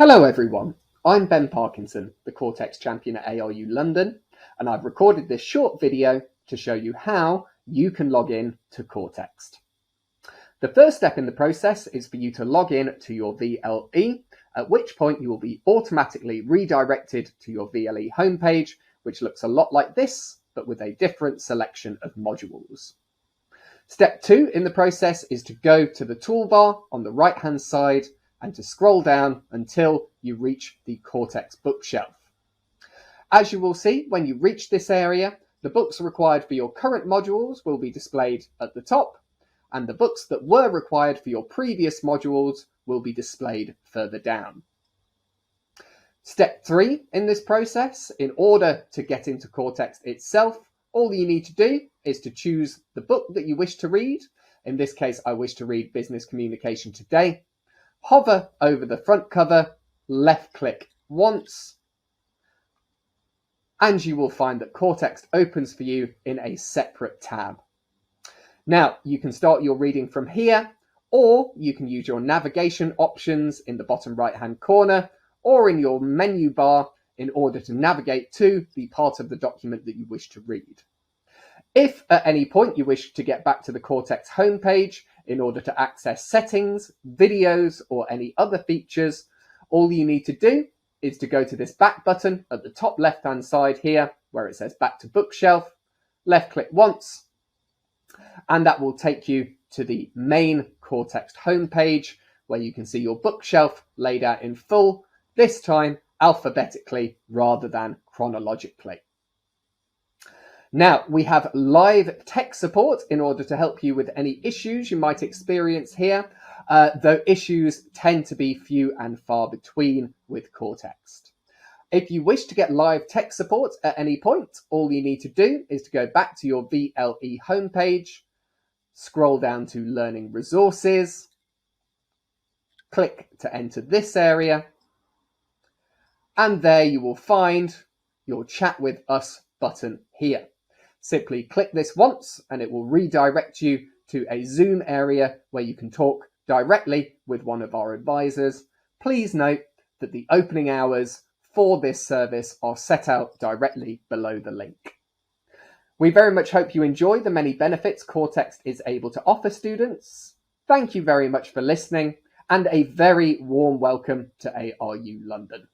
Hello everyone, I'm Ben Parkinson, the Kortext champion at ARU London, and I've recorded this short video to show you how you can log in to Kortext. The first step in the process is for you to log in to your VLE, at which point you will be automatically redirected to your VLE homepage, which looks a lot like this, but with a different selection of modules. Step 2 in the process is to go to the toolbar on the right hand side and to scroll down until you reach the Kortext bookshelf. As you will see, when you reach this area, the books required for your current modules will be displayed at the top, and the books that were required for your previous modules will be displayed further down. Step 3 in this process, in order to get into Kortext itself, all you need to do is to choose the book that you wish to read. In this case, I wish to read Business Communication Today. Hover over the front cover, left click once, and you will find that Kortext opens for you in a separate tab. Now, you can start your reading from here, or you can use your navigation options in the bottom right hand corner or in your menu bar in order to navigate to the part of the document that you wish to read. If at any point you wish to get back to the Kortext homepage in order to access settings, videos, or any other features, all you need to do is to go to this back button at the top left-hand side here, where it says back to bookshelf, left click once, and that will take you to the main Kortext homepage, where you can see your bookshelf laid out in full, this time alphabetically rather than chronologically. Now, we have live tech support in order to help you with any issues you might experience here, though issues tend to be few and far between with Kortext. If you wish to get live tech support at any point, all you need to do is to go back to your VLE homepage, scroll down to Learning Resources, click to enter this area, and there you will find your Chat with Us button here. Simply click this once and it will redirect you to a Zoom area where you can talk directly with one of our advisors. Please note that the opening hours for this service are set out directly below the link. We very much hope you enjoy the many benefits Kortext is able to offer students. Thank you very much for listening, and a very warm welcome to ARU London.